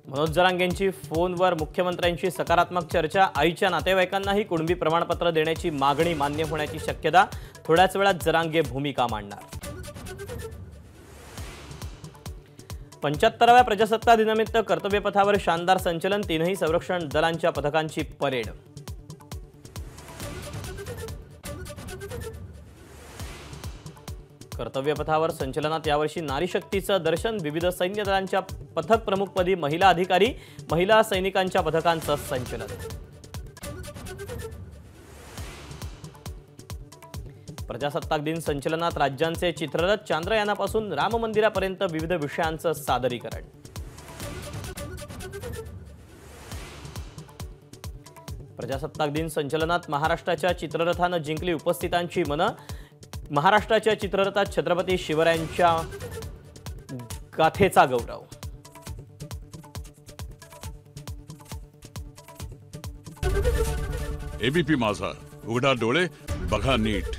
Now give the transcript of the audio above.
मनोज जरांगेंची फोनवर मुख्यमंत्र्यांशी सकारात्मक चर्चा। आईच्या नातेवाईकांनाही कुणबी प्रमाणपत्र देण्याची मागणी मान्य होण्याची शक्यता। थोड्याच वेळात जरांगे भूमिका मांडणार। 75व्या प्रजासत्ताक दिनानिमित्त कर्तव्यपथावर शानदार संचलन। तीनही संरक्षण दलांच्या पथकांची परेड। कर्तव्यपथावर संचलनात यावर्षी नारी शक्तीचं दर्शन। विविध सैन्य दलांच्या पथक प्रमुखपदी महिला अधिकारी, महिला सैनिकांच्या पथकांचं संचलन। प्रजासत्ताक दिन संचलनात राज्यांचे चित्ररथ। चांद्रयानापासून राम मंदिरापर्यंत विविध विषयांचं सादरीकरण। प्रजासत्ताक दिन संचलनात महाराष्ट्राच्या चित्ररथानं जिंकली उपस्थितांची मनं। महाराष्ट्राच्या चित्ररथात छत्रपती शिवरायांच्या गाथेचा गौरव। एबीपी माझा, उघडा डोळे बघा नीट।